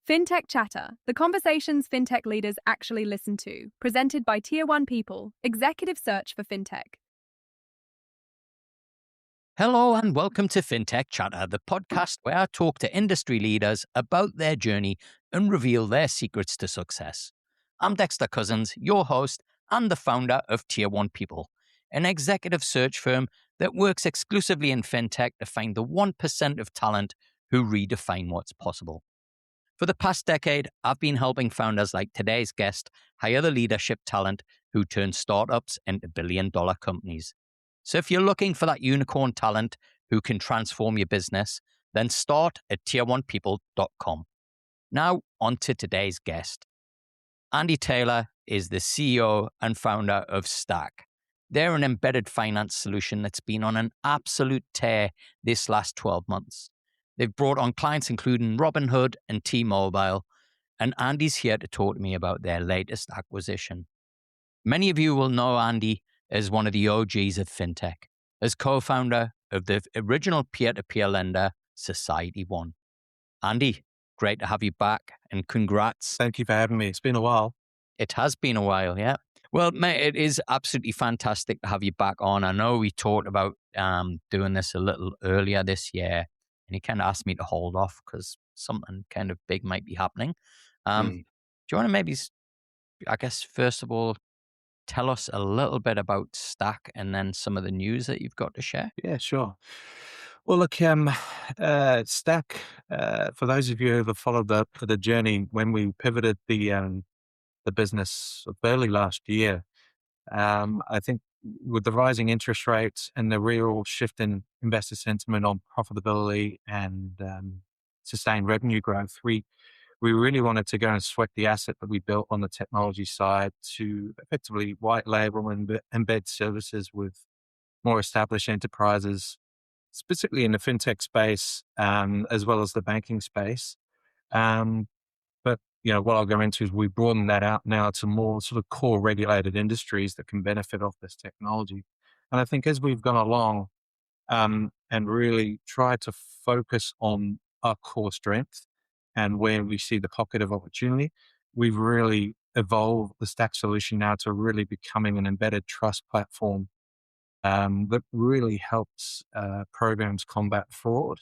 FinTech Chatter, the conversations FinTech leaders actually listen to, presented by Tier 1 People, Executive Search for FinTech. Hello and welcome to FinTech Chatter, the podcast where I talk to industry leaders about their journey and reveal their secrets to success. I'm Dexter Cousins, your host and the founder of Tier 1 People, an executive search firm that works exclusively in FinTech to find the 1% of talent who redefine what's possible. For the past decade, I've been helping founders like today's guest hire the leadership talent who turn startups into billion-dollar companies. So if you're looking for that unicorn talent who can transform your business, then start at tier1people.com. Now, on to today's guest. Andy Taylor is the CEO and founder of Stakk. They're an embedded finance solution that's been on an absolute tear this last 12 months. They've brought on clients including Robinhood and T-Mobile, and Andy's here to talk to me about their latest acquisition. Many of you will know Andy as one of the OGs of FinTech, as co-founder of the original peer-to-peer lender, SocietyOne. Andy, great to have you back, and congrats. Thank you for having me. It's been a while. It has been a while, yeah. Well, mate, it is absolutely fantastic to have you back on. I know we talked about doing this a little earlier this year, and he kind of asked me to hold off because something kind of big might be happening. Do you want to maybe, I guess, first of all, tell us a little bit about Stakk and then some of the news that you've got to share? Yeah, sure. Well, look, Stakk, for those of you who have followed the journey, when we pivoted the business early last year, I think with the rising interest rates and the real shift in investor sentiment on profitability and sustained revenue growth, we really wanted to go and sweat the asset that we built on the technology side to effectively white label and embed services with more established enterprises, specifically in the fintech space, as well as the banking space. But what I'll go into is we broaden that out now to more sort of core regulated industries that can benefit off this technology. And I think as we've gone along and really tried to focus on our core strength and where we see the pocket of opportunity, we've really evolved the Stakk solution now to really becoming an embedded trust platform that really helps programs combat fraud.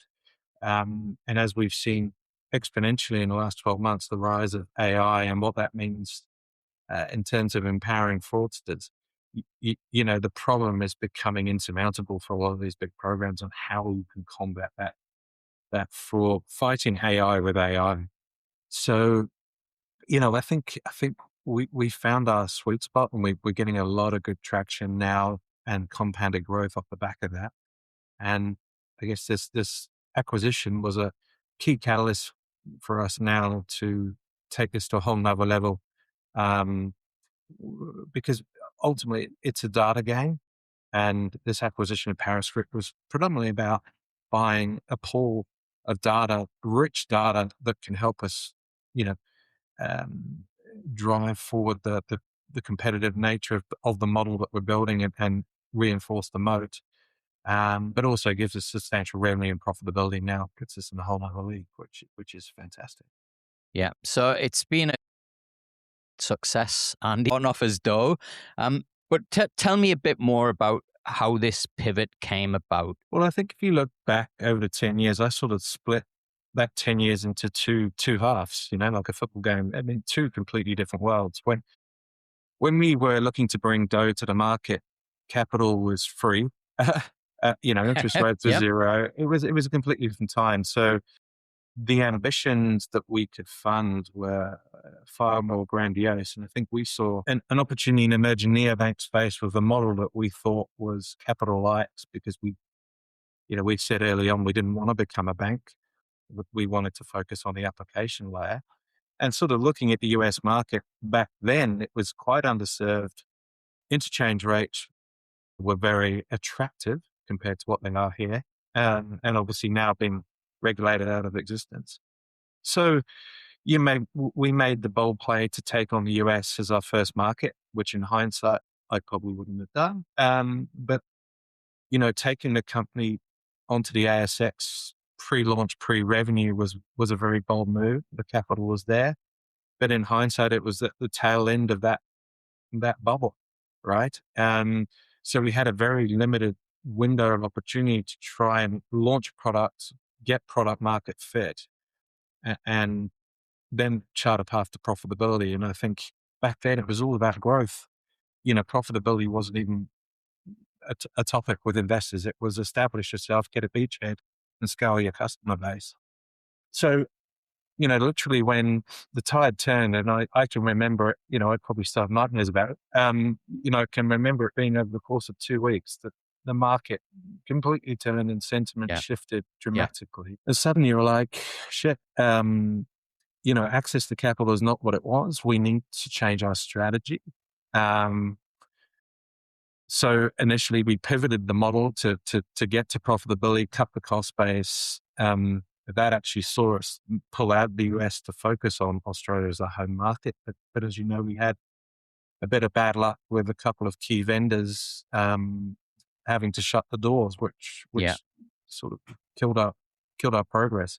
And as we've seen exponentially in the last 12 months, the rise of AI and what that means in terms of empowering fraudsters, the problem is becoming insurmountable for a lot of these big programs on how you can combat that fraud, fighting AI with AI. So, I think we found our sweet spot, and we're getting a lot of good traction now and compounded growth off the back of that. And I guess this acquisition was a key catalyst for us now to take this to a whole nother level, because ultimately it's a data game, and this acquisition of ParaScript was predominantly about buying a pool of data, rich data that can help us, drive forward the competitive nature of the model that we're building and reinforce the moat. But also gives us substantial revenue and profitability now, puts us in a whole other league, which is fantastic. Yeah, so it's been a success, and on off as Douugh. But tell me a bit more about how this pivot came about. Well, I think if you look back over the 10 years, I sort of split that 10 years into two halves, like a football game. I mean, two completely different worlds. When we were looking to bring Douugh to the market, capital was free. Interest rates were zero. It was a completely different time. So the ambitions that we could fund were far more grandiose. And I think we saw an opportunity in the emerging neobank space with a model that we thought was capital light, because we said early on we didn't want to become a bank. We wanted to focus on the application layer. And sort of looking at the US market back then, it was quite underserved. Interchange rates were very attractive compared to what they are here, and obviously now been regulated out of existence. So we made the bold play to take on the US as our first market, which in hindsight, I probably wouldn't have done. But taking the company onto the ASX pre-launch, pre-revenue was a very bold move. The capital was there, but in hindsight, it was at the tail end of that bubble, right? So we had a very limited window of opportunity to try and launch products, get product market fit, and then chart a path to profitability. And I think back then it was all about growth. Profitability wasn't even a topic with investors. It was establish yourself, get a beachhead, and scale your customer base. So, literally when the tide turned, and I can remember it, I'd probably start nightmares about it. I can remember it being over the course of 2 weeks that the market completely turned and sentiment shifted dramatically. And suddenly you're like, shit, access to capital is not what it was. We need to change our strategy. So initially we pivoted the model to get to profitability, cut the cost base. That actually saw us pull out the US to focus on Australia as a home market. But as you know, we had a bit of bad luck with a couple of key vendors having to shut the doors, which sort of killed our progress.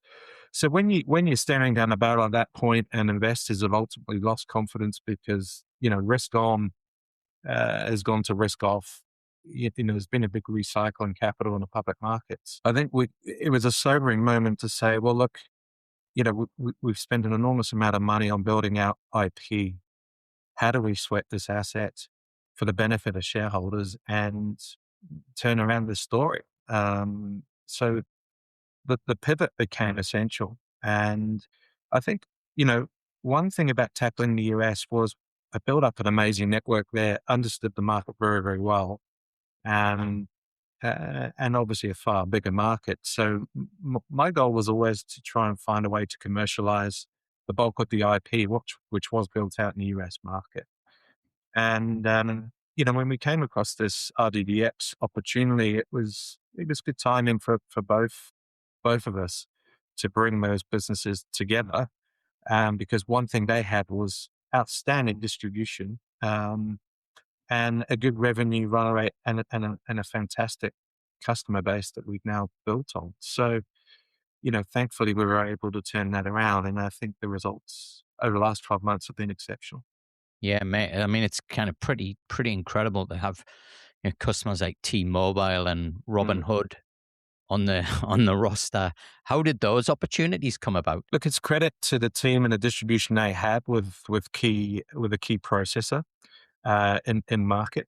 So when you're staring down the barrel at that point, and investors have ultimately lost confidence because risk on has gone to risk off. There's been a big recycling capital in the public markets. I think it was a sobering moment to say, well, look, we've spent an enormous amount of money on building out IP. How do we sweat this asset for the benefit of shareholders and turn around the story? So the pivot became essential. And I think, one thing about tackling the US was I built up an amazing network there, understood the market very, very well, and obviously a far bigger market. So my goal was always to try and find a way to commercialize the bulk of the IP, which was built out in the US market. And, when we came across this RDDX opportunity, it was good timing for both of us to bring those businesses together. Because one thing they had was outstanding distribution, and a good revenue run rate and a fantastic customer base that we've now built on. So, thankfully we were able to turn that around. And I think the results over the last 12 months have been exceptional. Yeah, mate. I mean, it's kind of pretty incredible to have customers like T-Mobile and Robinhood on the roster. How did those opportunities come about? Look, it's credit to the team and the distribution they had with a key processor in market,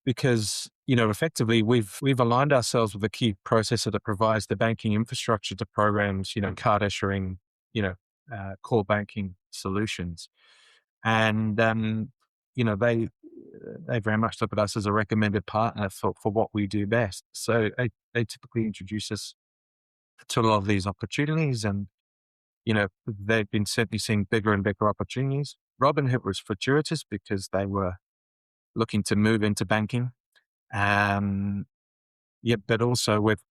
because effectively we've aligned ourselves with a key processor that provides the banking infrastructure to programs, card issuing, core banking solutions, and they very much look at us as a recommended partner for what we do best. So they typically introduce us to a lot of these opportunities, and they've been certainly seeing bigger and bigger opportunities. Robinhood was fortuitous because they were looking to move into banking, but also with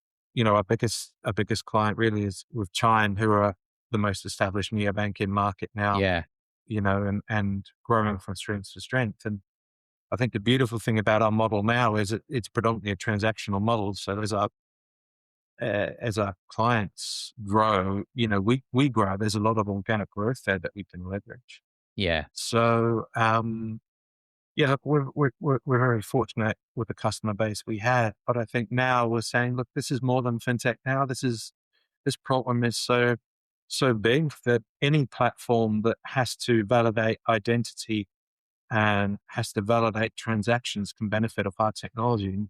our biggest client really is with Chime, who are the most established neobank in market now. Yeah, and growing from strength to strength. And I think the beautiful thing about our model now is it's predominantly a transactional model. So as our clients grow, we grow. There's a lot of organic growth there that we can leverage. Yeah. So look, we're very fortunate with the customer base we had, but I think now we're saying, look, this is more than fintech. Now this problem is so big that any platform that has to validate identity and has to validate transactions can benefit of our technology. And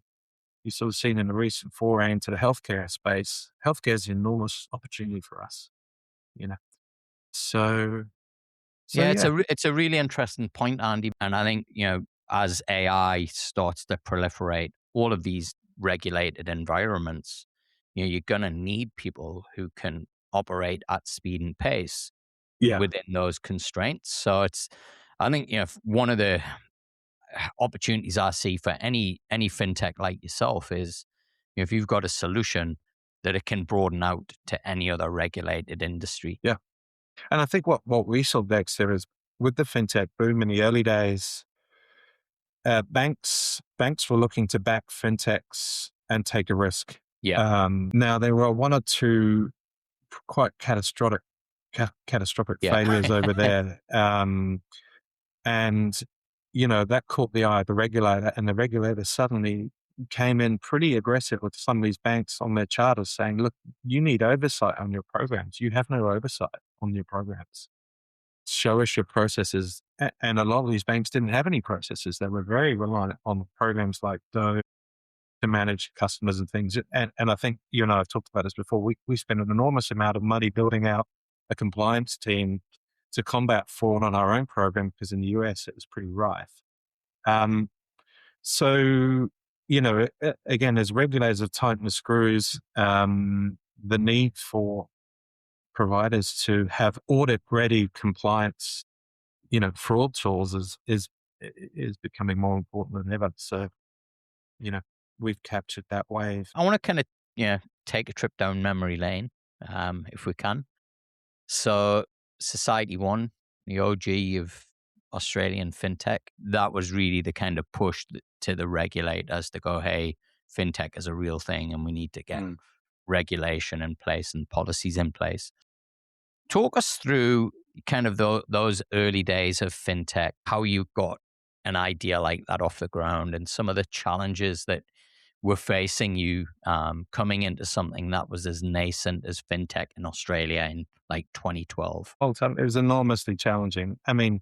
you've sort of seen in the recent foray into the healthcare space, healthcare is an enormous opportunity for us, So yeah, it's a really interesting point, Andy. And I think, as AI starts to proliferate all of these regulated environments, you're going to need people who can operate at speed and pace within those constraints. So I think, one of the opportunities I see for any fintech like yourself is, if you've got a solution that it can broaden out to any other regulated industry. Yeah. And I think what we saw, Dexter, is with the fintech boom in the early days, banks were looking to back fintechs and take a risk. Yeah. Now, there were one or two quite catastrophic Yeah. failures over there. And, that caught the eye of the regulator, and the regulator suddenly came in pretty aggressive with some of these banks on their charters saying, look, you need oversight on your programs. You have no oversight on your programs. Show us your processes. And a lot of these banks didn't have any processes. They were very reliant on programs like Douugh to manage customers and things. And I think you and I have talked about this before. We spent an enormous amount of money building out a compliance team to combat fraud on our own program, because in the US it was pretty rife. Um, so, again, as regulators have tightened the screws, the need for providers to have audit-ready compliance, fraud tools is becoming more important than ever. So, we've captured that wave. I want to kind of, take a trip down memory lane, if we can. So SocietyOne, the OG of Australian fintech, that was really the kind of push to the regulators to go, hey, fintech is a real thing and we need to get regulation in place and policies in place. Talk us through kind of those early days of fintech, how you got an idea like that off the ground and some of the challenges that were facing you coming into something that was as nascent as fintech in Australia in like 2012. Well, it was enormously challenging. I mean,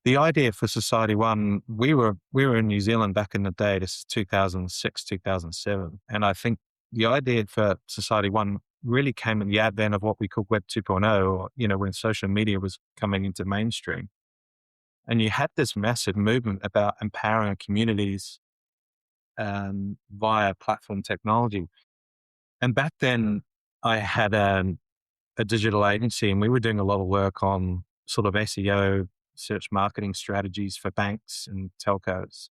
the idea for SocietyOne, we were in New Zealand back in the day. This is 2006, 2007. And I think the idea for SocietyOne really came in the advent of what we call Web 2.0, or, when social media was coming into mainstream. And you had this massive movement about empowering communities via platform technology. And back then I had a digital agency, and we were doing a lot of work on sort of SEO, search marketing strategies for banks and telcos.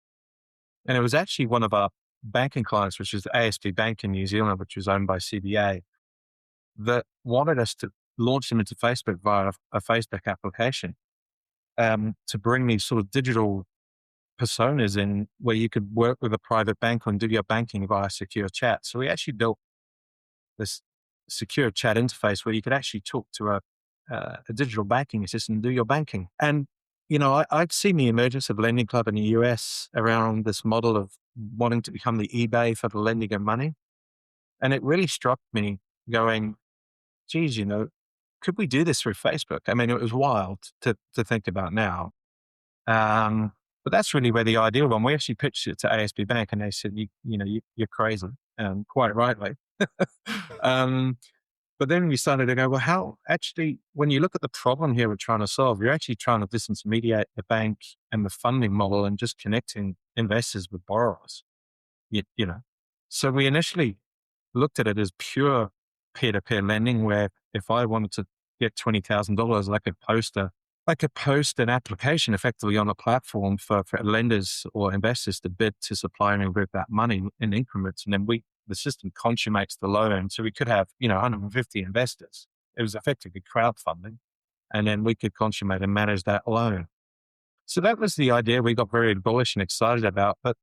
And it was actually one of our banking clients, which is the ASB Bank in New Zealand, which was owned by CBA, that wanted us to launch them into Facebook via a Facebook application, to bring these sort of digital personas in where you could work with a private bank and do your banking via secure chat. So we actually built this secure chat interface where you could actually talk to a digital banking assistant and do your banking. And, I'd seen the emergence of Lending Club in the US around this model of wanting to become the eBay for the lending of money. And it really struck me going, geez, could we do this through Facebook? I mean, it was wild to think about now. But that's really where the idea went. We actually pitched it to ASB Bank, and they said, you're crazy, quite rightly. But then we started to go, well, how actually, when you look at the problem here we're trying to solve, you're actually trying to disintermediate the bank and the funding model and just connecting investors with borrowers. So we initially looked at it as pure peer-to-peer lending, where if I wanted to get $20,000, I could post an application effectively on a platform for lenders or investors to bid to supply me with that money in increments. And then the system consummates the loan. So we could have, 150 investors. It was effectively crowdfunding. And then we could consummate and manage that loan. So that was the idea we got very bullish and excited about. But,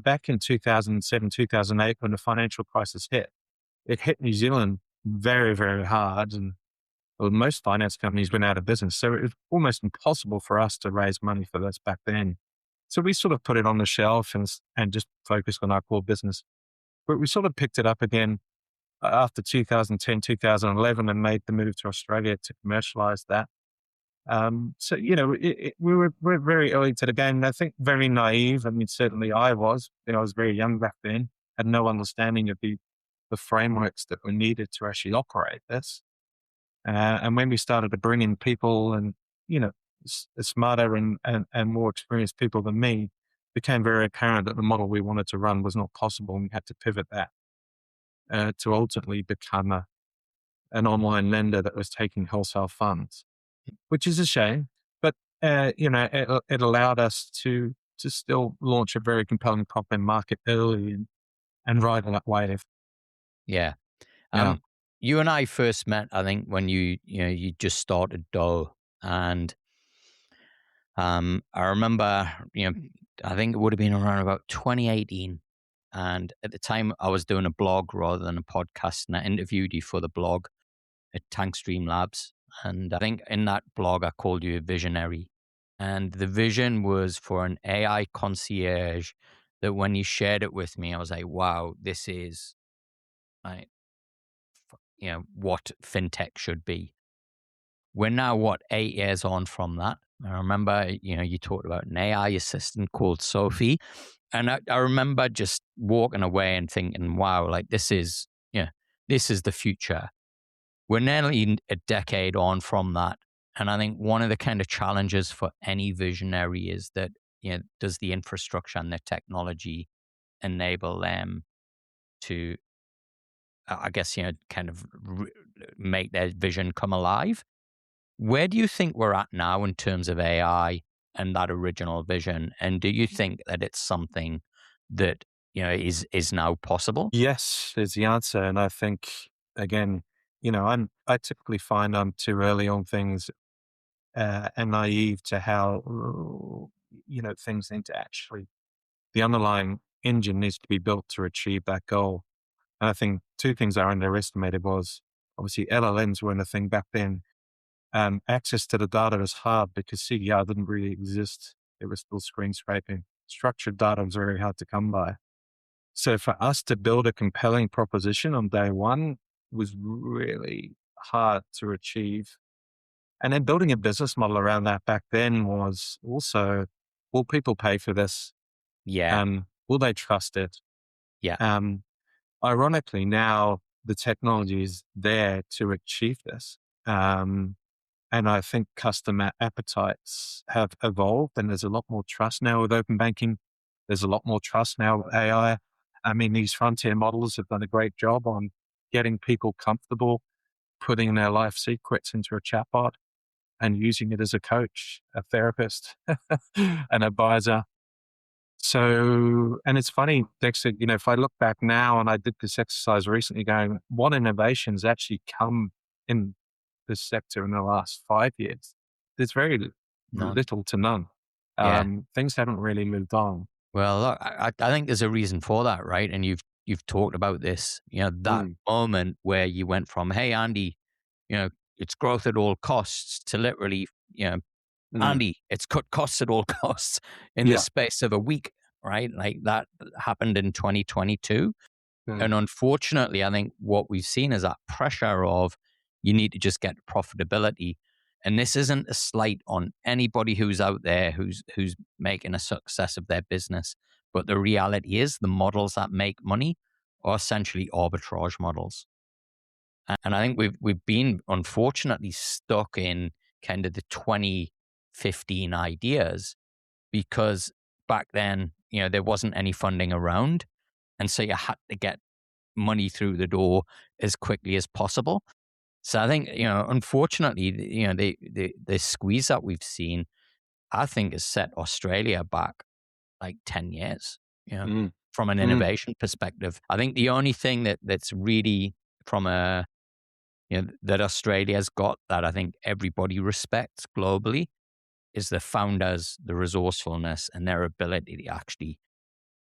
back in 2007, 2008, when the financial crisis hit, it hit New Zealand very, very hard. And most finance companies went out of business. So it was almost impossible for us to raise money for this back then. So we sort of put it on the shelf and just focused on our core business. But we sort of picked it up again after 2010, 2011, and made the move to Australia to commercialize that. So, we were very early to the game, and I think very naive. I mean, certainly I was. I was very young back then, had no understanding of the frameworks that were needed to actually operate this. And when we started to bring in people and, smarter and more experienced people than me, became very apparent that the model we wanted to run was not possible, and we had to pivot that to ultimately become an online lender that was taking wholesale funds, which is a shame. But, it allowed us to still launch a very compelling prop market early and ride that wave. Yeah. Yeah. You and I first met, I think, when you just started Douugh, and I remember, I think it would have been around about 2018, And at the time, I was doing a blog rather than a podcast, and I interviewed you for the blog at Tankstream Labs. And I think in that blog, I called you a visionary. And the vision was for an AI concierge that when you shared it with me, I was like, wow, this is like, what fintech should be. We're now, 8 years on from that. I remember, you talked about an AI assistant called Sophie. And I remember just walking away and thinking, wow, like this is the future. We're nearly a decade on from that. And I think one of the kind of challenges for any visionary is that, does the infrastructure and the technology enable them to, I guess, kind of make their vision come alive? Where do you think we're at now in terms of AI and that original vision? And do you think that it's something that, is now possible? Yes, is the answer. And I think, again, I typically find I'm too early on things and naive to how, things need to actually, the underlying engine needs to be built to achieve that goal. And I think two things I underestimated was obviously LLMs weren't a thing back then. Access to the data was hard because CDR didn't really exist. It was still screen scraping. Structured data was very hard to come by. So for us to build a compelling proposition on day one was really hard to achieve. And then building a business model around that back then was also, will people pay for this? Yeah. Will they trust it? Yeah. Ironically, now the technology is there to achieve this. And I think customer appetites have evolved, and there's a lot more trust now with open banking. There's a lot more trust now with AI. I mean, these frontier models have done a great job on getting people comfortable putting their life secrets into a chatbot and using it as a coach, a therapist, an advisor. So, and it's funny, Dexter, if I look back now, and I did this exercise recently going, what innovations actually come in this sector in the last 5 years? There's very None. little to none. Yeah. Things haven't really moved on. Well, look, I think there's a reason for that, right? And you've talked about this, that moment where you went from, hey, Andy, it's growth at all costs to literally, Andy, it's cut costs at all costs in the space of a week, right? Like that happened in 2022. And unfortunately, I think what we've seen is that pressure of you need to just get profitability. And this isn't a slight on anybody who's out there who's making a success of their business. But the reality is the models that make money are essentially arbitrage models. And I think we've been unfortunately stuck in kind of the 2015 ideas because back then, there wasn't any funding around. And so you had to get money through the door as quickly as possible. So I think, unfortunately, the squeeze that we've seen, I think has set Australia back like 10 years, from an innovation perspective. I think the only thing that's really from that Australia's got that I think everybody respects globally is the founders, the resourcefulness and their ability to actually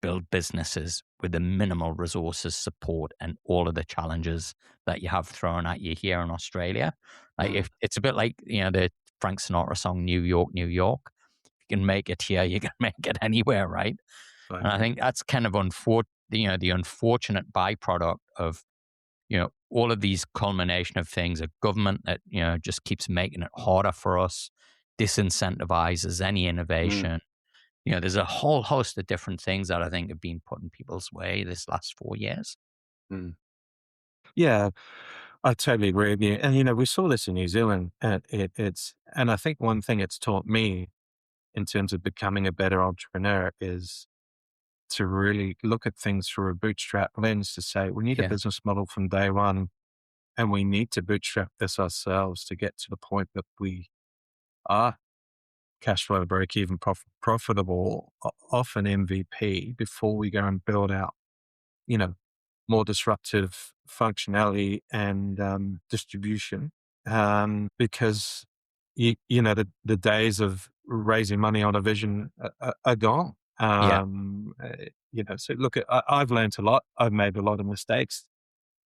build businesses with the minimal resources, support, and all of the challenges that you have thrown at you here in Australia. Like if it's a bit like, the Frank Sinatra song, New York, New York. If you can make it here, you can make it anywhere, right? And I think that's kind of the unfortunate byproduct of, all of these culmination of things, a government that, just keeps making it harder for us, disincentivizes any innovation. There's a whole host of different things that I think have been put in people's way this last 4 years. Yeah, I totally agree with you. And, we saw this in New Zealand. And I think one thing it's taught me in terms of becoming a better entrepreneur is to really look at things through a bootstrap lens to say, we need a business model from day one, and we need to bootstrap this ourselves to get to the point that we are cash flow break even profitable off an MVP before we go and build out, more disruptive functionality and distribution. Because, the days of raising money on a vision are gone. Yeah. So look, I've learned a lot. I've made a lot of mistakes.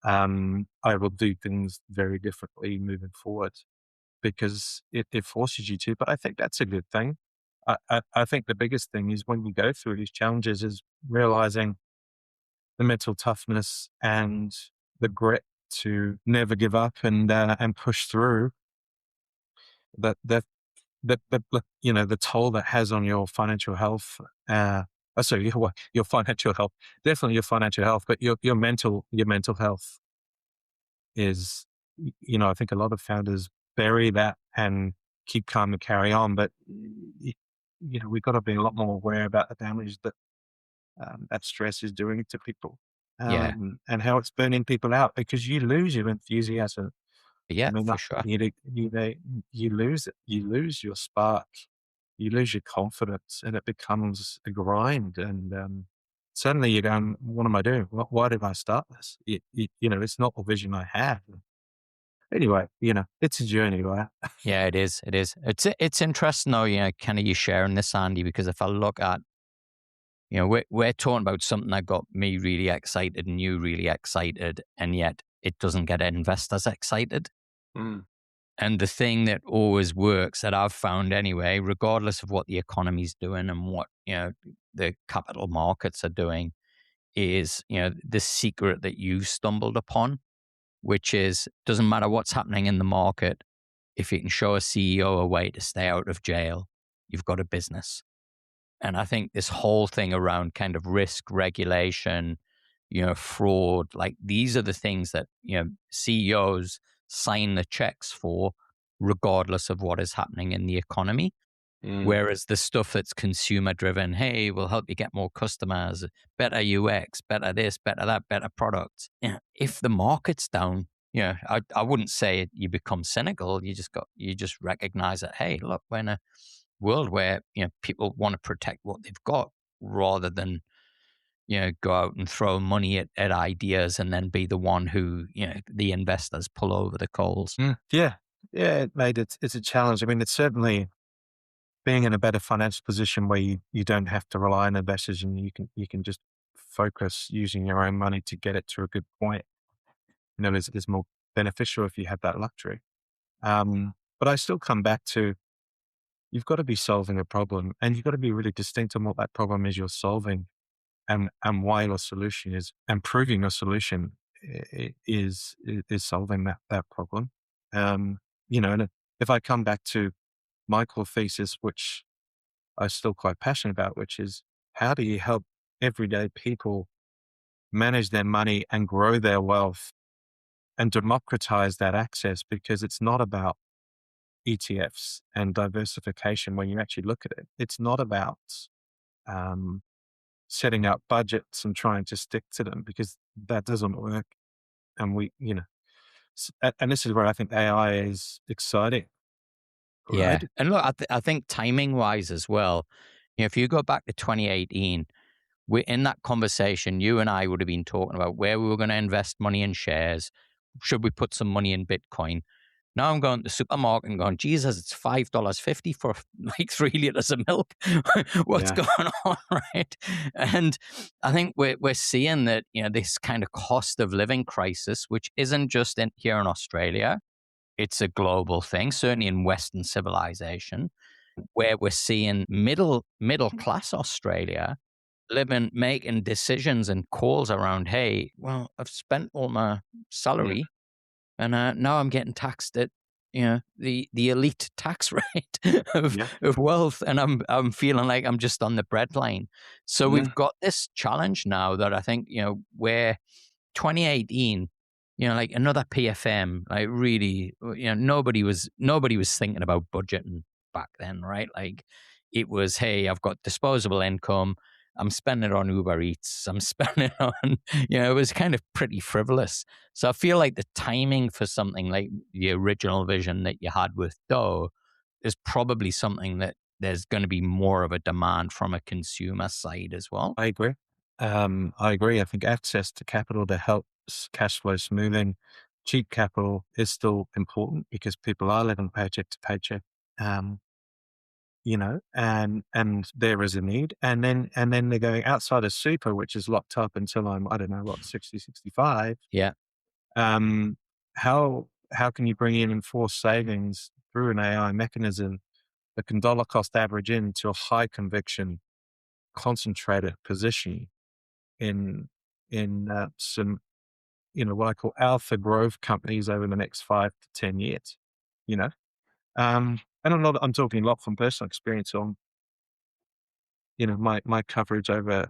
I will do things very differently moving forward because it forces you to. But I think that's a good thing. I think the biggest thing is when you go through these challenges is realizing the mental toughness and the grit to never give up and push through. That the toll that has on your financial health. Sorry, your financial health, definitely your financial health, but your mental health is, I think a lot of founders bury that and keep calm and carry on. But, we've got to be a lot more aware about the damage that that stress is doing to people, Yeah. and how it's burning people out because you lose your enthusiasm. I Yeah, mean, for sure. you lose it. You lose your spark. You lose your confidence, and it becomes a grind. And suddenly you're going, "What am I doing? Why did I start this?" It's not the vision I had. Anyway, it's a journey, right? Yeah, it is. It is. It's interesting though, kind of you sharing this, Andy, because if I look at, we're talking about something that got me really excited and you really excited, and yet it doesn't get investors excited. Mm, And the thing that always works that I've found anyway, regardless of what the economy's doing and what, the capital markets are doing, is, the secret that you stumbled upon, which is doesn't matter what's happening in the market. If you can show a CEO a way to stay out of jail, you've got a business. And I think this whole thing around kind of risk regulation, fraud, like these are the things that, CEOs sign the checks for, regardless of what is happening in the economy. mm, Whereas the stuff that's consumer driven, hey, we'll help you get more customers, better UX, better this, better that, better products. If the market's down, I wouldn't say you become cynical. You just recognize that, hey, look, we're in a world where, people want to protect what they've got rather than, go out and throw money at ideas and then be the one who, the investors pull over the coals. yeah, yeah. It's a challenge. I mean, it's certainly being in a better financial position where you don't have to rely on investors and you can just focus using your own money to get it to a good point. Is more beneficial if you have that luxury. But I still come back to you've got to be solving a problem and you've got to be really distinct on what that problem is you're solving and why your solution is and proving your solution is solving that problem. And if I come back to my core thesis, which I'm still quite passionate about, which is how do you help everyday people manage their money and grow their wealth and democratize that access, because it's not about ETFs and diversification. When you actually look at it, it's not about um, setting up budgets and trying to stick to them, because that doesn't work. And and this is where I think AI is exciting, Yeah. right? And look, I think timing wise as well, if you go back to 2018, we in that conversation, you and I would have been talking about where we were going to invest money in shares. Should we put some money in Bitcoin? Now I'm going to the supermarket and going, Jesus, it's $5.50 for like 3 liters of milk. What's Yeah. going on, right? And I think we're seeing that, this kind of cost of living crisis, which isn't just here in Australia, it's a global thing, certainly in Western civilization, where we're seeing middle class Australia making decisions and calls around, hey, well, I've spent all my Yeah. salary and now I'm getting taxed at the elite tax rate Yeah. of wealth, and I'm feeling like I'm just on the breadline. So we've Mm, got this challenge now that I think where 2018, like another PFM, like really, nobody was thinking about budgeting back then, right? Like it was, hey, I've got disposable income. I'm spending it on Uber Eats. I'm spending it on, it was kind of pretty frivolous. So I feel like the timing for something like the original vision that you had with Douugh is probably something that there's going to be more of a demand from a consumer side as well. I agree. I agree. I think access to capital to help cash flow smoothing, cheap capital is still important because people are living paycheck to paycheck. Um, and there is a need. And then they're going outside of super, which is locked up until I'm, I don't know, what, 60, 65. Yeah. How can you bring in enforced savings through an AI mechanism that can dollar cost average into a high conviction concentrated position in some, what I call alpha growth companies over the next 5 to 10 years, you know? And I'm talking a lot from personal experience on, my coverage over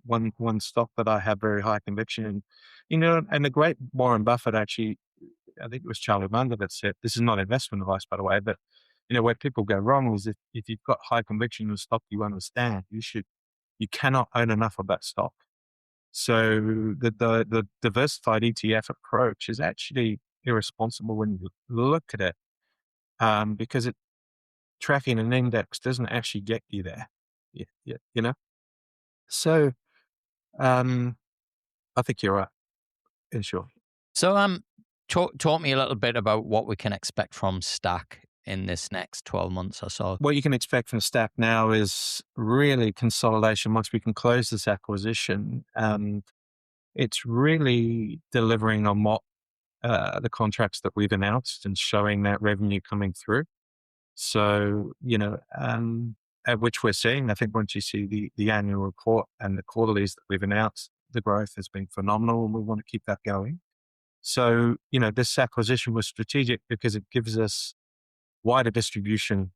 one stock that I have very high conviction in, and the great Warren Buffett actually, I think it was Charlie Munger that said, this is not investment advice, by the way, but where people go wrong is if you've got high conviction in a stock you understand, you cannot own enough of that stock. So the diversified ETF approach is actually irresponsible when you look at it, because tracking an index doesn't actually get you there. Yeah. So I think you're right, in short. So talk me a little bit about what we can expect from Stakk in this next 12 months or so. What you can expect from Stakk now is really consolidation once we can close this acquisition. It's really delivering on what the contracts that we've announced and showing that revenue coming through. So, at which we're seeing, I think once you see the annual report and the quarterlies that we've announced, the growth has been phenomenal and we want to keep that going. So, this acquisition was strategic because it gives us wider distribution,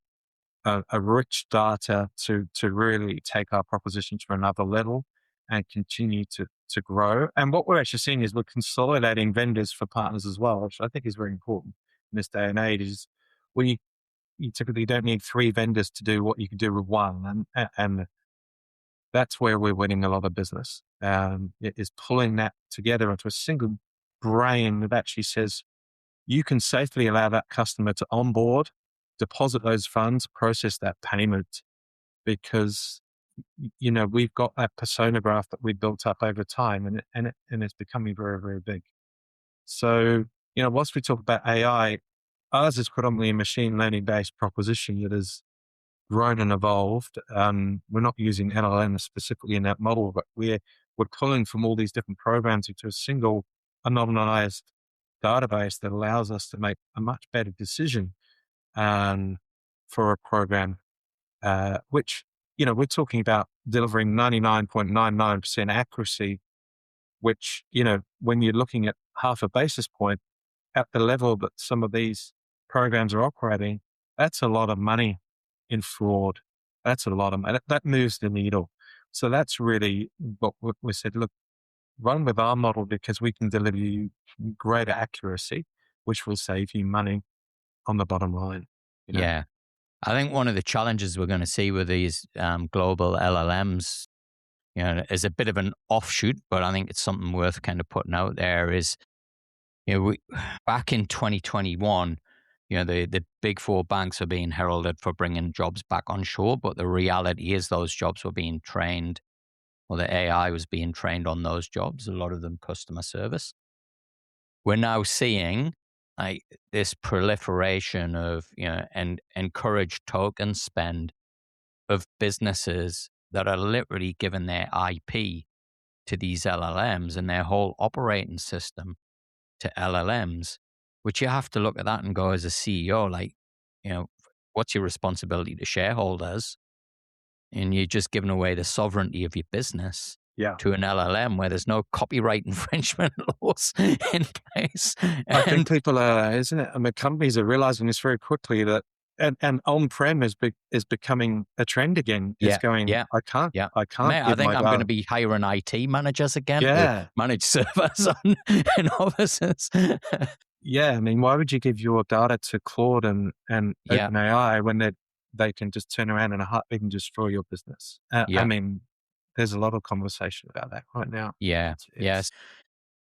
a rich data to really take our proposition to another level and continue to grow. And what we're actually seeing is we're consolidating vendors for partners as well, which I think is very important in this day and age. Is you typically don't need 3 vendors to do what you can do with one, and that's where we're winning a lot of business. It is pulling that together into a single brain that actually says you can safely allow that customer to onboard, deposit those funds, process that payment, because we've got that persona graph that we built up over time, and it's becoming very, very big. So whilst we talk about AI, ours is predominantly a machine learning based proposition that has grown and evolved. We're not using LLM specifically in that model, but we're pulling from all these different programs into a single anonymized database that allows us to make a much better decision for a program, which, we're talking about delivering 99.99% accuracy, which, when you're looking at half a basis point at the level that some of these programs are operating, that's a lot of money in fraud. That's a lot of money. That moves the needle. So that's really what we said, look, run with our model because we can deliver you greater accuracy, which will save you money on the bottom line. Yeah. I think one of the challenges we're going to see with these global LLMs, is a bit of an offshoot, but I think it's something worth kind of putting out there is, back in 2021, the big 4 banks are being heralded for bringing jobs back on shore, but the reality is those jobs were being trained, or the AI was being trained on those jobs, a lot of them customer service. We're now seeing this proliferation of, and encouraged token spend of businesses that are literally giving their IP to these LLMs and their whole operating system to LLMs, which you have to look at that and go as a CEO, what's your responsibility to shareholders? And you're just giving away the sovereignty of your business to an LLM where there's no copyright infringement laws in place. I think people are, isn't it? I mean, companies are realizing this very quickly that, and on-prem is becoming a trend again. It's going, I can't. Mate, I think I'm going to be hiring IT managers again to manage servers in offices. Yeah, I mean, why would you give your data to Claude and OpenAI when they can just turn around in a heartbeat and destroy your business? I mean, there's a lot of conversation about that right now. Yes.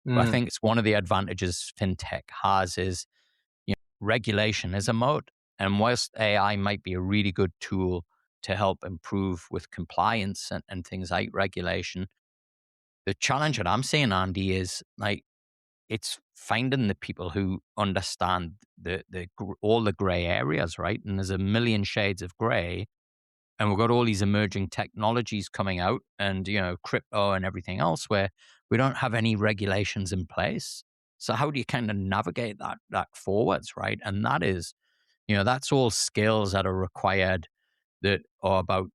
I think it's one of the advantages FinTech has is regulation is a moat. And whilst AI might be a really good tool to help improve with compliance and things like regulation, the challenge that I'm seeing, Andy, is it's finding the people who understand all the gray areas, right? And there's a million shades of gray, and we've got all these emerging technologies coming out, and crypto and everything else, where we don't have any regulations in place. So how do you kind of navigate that forwards, right? And that is, that's all skills that are required, that are about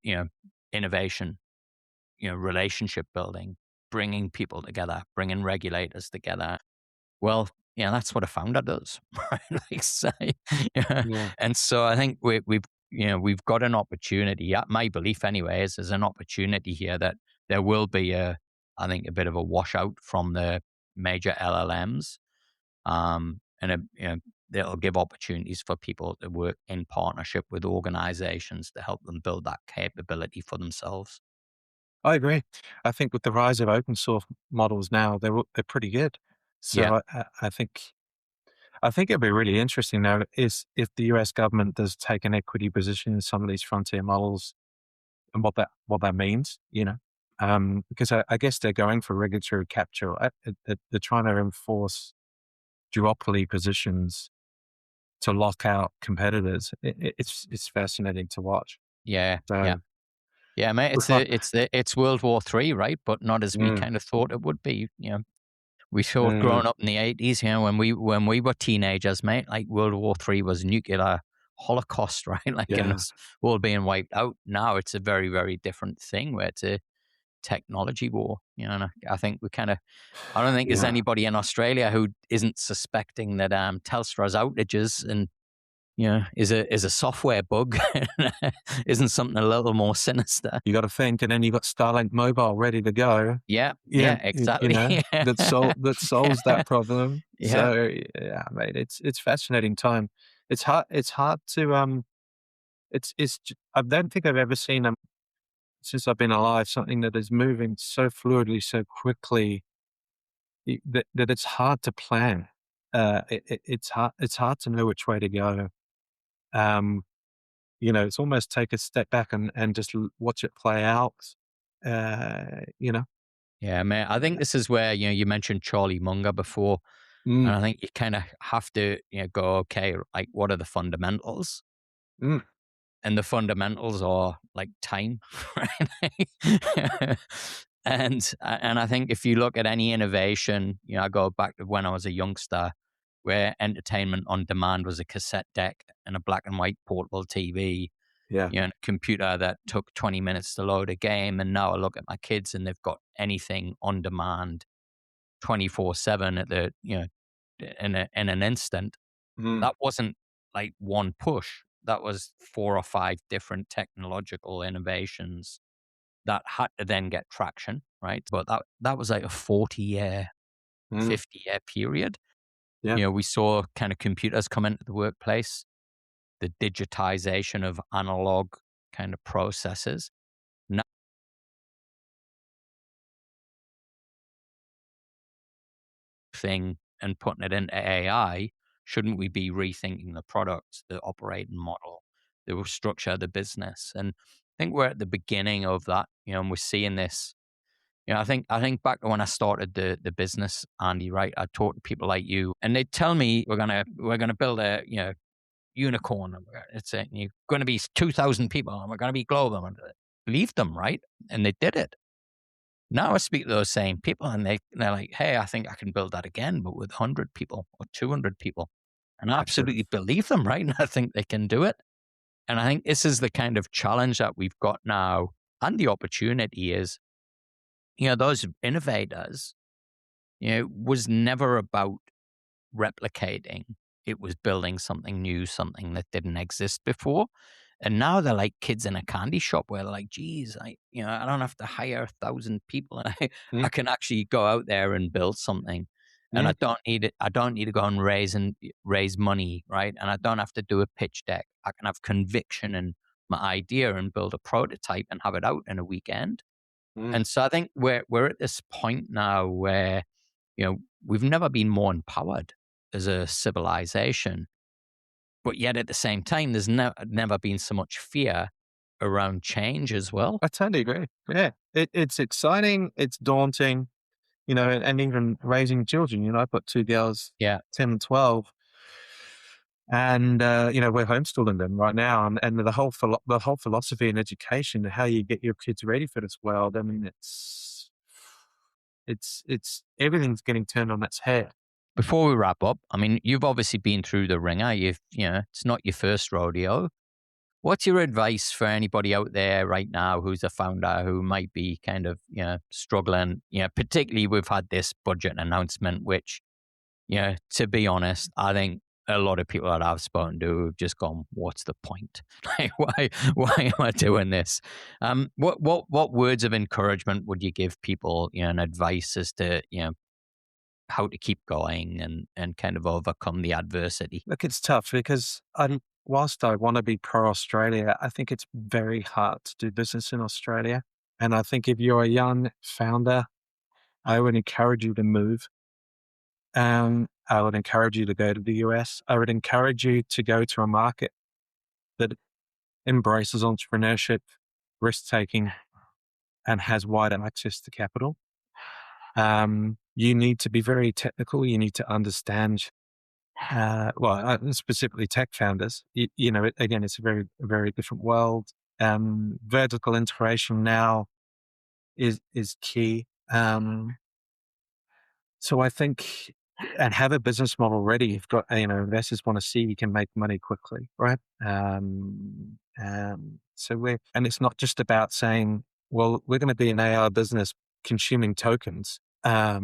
innovation, relationship building, bringing people together, bringing regulators together. Well, that's what a founder does, right? Like say, yeah. Yeah. And so I think we've got an opportunity. My belief, anyway, is there's an opportunity here that there will be I think, a bit of a washout from the major LLMs, and it'll give opportunities for people to work in partnership with organizations to help them build that capability for themselves. I agree. I think with the rise of open source models now, they're pretty good. Yeah. So I think it'd be really interesting now is if the US government does take an equity position in some of these frontier models, and what that means, because I guess they're going for regulatory capture. They're trying to enforce duopoly positions to lock out competitors. It's fascinating to watch. Yeah. So Yeah, mate. we'll fi- It's World War III, right? But not as we mm, kind of thought it would be. We thought, mm, growing up in the 80s, when we were teenagers, mate, like World War III was nuclear holocaust, right? Like, and yeah, it's all being wiped out. Now it's a very, very different thing, where it's a technology war. And I think I don't think there's yeah. anybody in Australia who isn't suspecting that Telstra's outages and is a software bug, isn't something a little more sinister. You got to think, and then you got Starlink Mobile ready to go. Yeah, Yeah, exactly. that solves that problem. Yeah. So yeah, mate, it's fascinating time. It's hard. It's hard to I don't think I've ever seen since I've been alive something that is moving so fluidly, so quickly that it's hard to plan. It's hard. It's hard to know which way to go. Um, it's almost take a step back and just watch it play out. You know. Yeah, mate. I think this is where, you mentioned Charlie Munger before, and Mm, I think you kind of have to, go, okay, like, what are the fundamentals? mm, And the fundamentals are like time, right? and I think if you look at any innovation, I go back to when I was a youngster, where entertainment on demand was a cassette deck and a black and white portable TV, yeah. a computer that took 20 minutes to load a game. And now I look at my kids and they've got anything on demand 24/7 at the, in an instant. Mm, That wasn't like one push. That was 4 or 5 different technological innovations that had to then get traction, right? But that was like a 40-year, mm, 50-year period. yeah. We saw kind of computers come into the workplace, the digitization of analog kind of processes. Thing and putting it into AI, shouldn't we be rethinking the product, the operating model, the structure of the business? And I think we're at the beginning of that, and we're seeing this. I think back to when I started the business, Andy, right? I talked to people like you, and they'd tell me we're gonna build a unicorn. It's you're going to be 2,000 people, and we're going to be global. And I believed them, right? And they did it. Now I speak to those same people, and they're like, "Hey, I think I can build that again, but with 100 people or 200 people." And I Absolutely. absolutely believe them, right? And I think they can do it. And I think this is the kind of challenge that we've got now, and the opportunity is, those innovators, was never about replicating. It was building something new, something that didn't exist before. And now they're like kids in a candy shop, where they're like, geez, I don't have to hire 1,000 people, and I Mm, can actually go out there and build something. And mm, I don't need to go and raise money, right? And I don't have to do a pitch deck. I can have conviction in my idea and build a prototype and have it out in a weekend. mm. And so I think we're at this point now where, we've never been more empowered as a civilization, but yet at the same time, there's never been so much fear around change as well. I totally agree. Yeah. It's exciting. It's daunting. and even raising children. I've got two girls, Yeah. 10 and 12. And, we're homeschooling them right now. And the whole philosophy in education, how you get your kids ready for this world. I mean, it's everything's getting turned on its head. Before we wrap up, I mean, you've obviously been through the ringer. It's not your first rodeo. What's your advice for anybody out there right now who's a founder who might be kind of, struggling? Particularly we've had this budget announcement, which, to be honest, I think a lot of people that I've spoken to have just gone, "What's the point? Like, why am I doing this?" What words of encouragement would you give people, and advice as to, how to keep going and kind of overcome the adversity? Look, it's tough because whilst I want to be pro-Australia, I think it's very hard to do business in Australia. And I think if you're a young founder, I would encourage you to move. I would encourage you to go to the US. I would encourage you to go to a market that embraces entrepreneurship, risk-taking, and has wider access to capital. You need to be very technical. You need to understand, specifically tech founders. Again, it's a very, very different world. Vertical integration now is key. So I think, and have a business model ready. You've got, investors want to see you can make money quickly, right? And it's not just about saying, well, we're going to be an AI business consuming tokens. I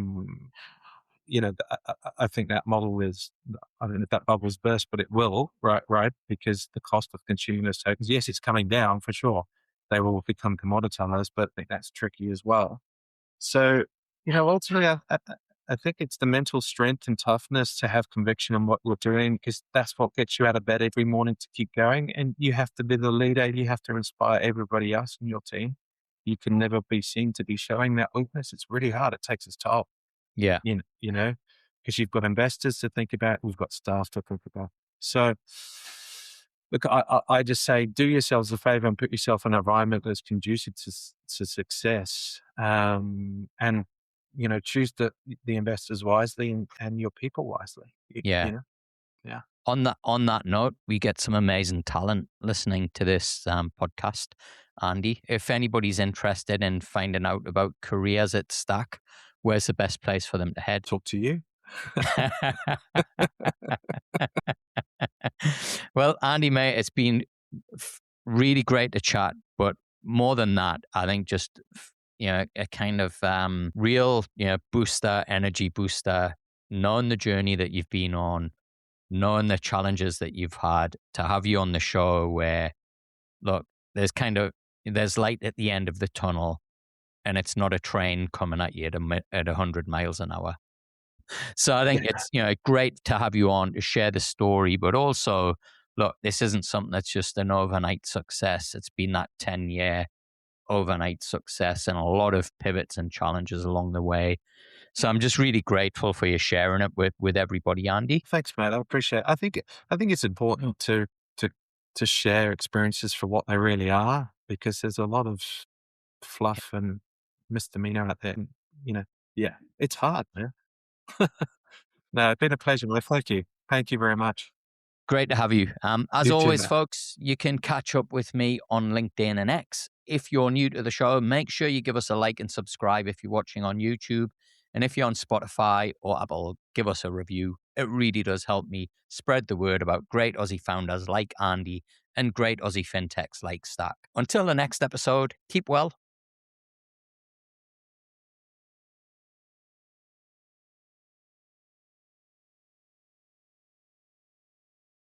think that model is, I don't know if that bubble's burst, but it will, right? Because the cost of consuming those tokens, yes, it's coming down for sure. They will become commoditized, but I think that's tricky as well. So, ultimately, I think it's the mental strength and toughness to have conviction in what we're doing, because that's what gets you out of bed every morning to keep going. And you have to be the leader. You have to inspire everybody else in your team. You can never be seen to be showing that weakness. It's really hard. It takes its toll. Yeah. Because you've got investors to think about. We've got staff to think about. So, look, I just say, do yourselves a favor and put yourself in an environment that's conducive to success. And choose the investors wisely and your people wisely. Yeah. On that note, we get some amazing talent listening to this podcast, Andy. If anybody's interested in finding out about careers at Stakk, where's the best place for them to head? Talk to you. Well, Andy, mate, it's been really great to chat, but more than that, I think just a kind of real energy booster, knowing the journey that you've been on, knowing the challenges that you've had, to have you on the show where, look, there's light at the end of the tunnel, and it's not a train coming at you at 100 miles an hour. So I think it's great to have you on to share the story, but also, look, this isn't something that's just an overnight success. It's been that 10-year overnight success and a lot of pivots and challenges along the way. So I'm just really grateful for you sharing it with everybody, Andy. Thanks, mate. I appreciate it. I think it's important to share experiences for what they really are, because there's a lot of fluff and misdemeanor out there. And, it's hard, man. No, it's been a pleasure. Well, thank you. Thank you very much. Great to have you. As You too, always, mate. folks, you can catch up with me on LinkedIn and X. If you're new to the show, make sure you give us a like and subscribe if you're watching on YouTube. And if you're on Spotify or Apple, give us a review. It really does help me spread the word about great Aussie founders like Andy and great Aussie fintechs like Stakk. Until the next episode, keep well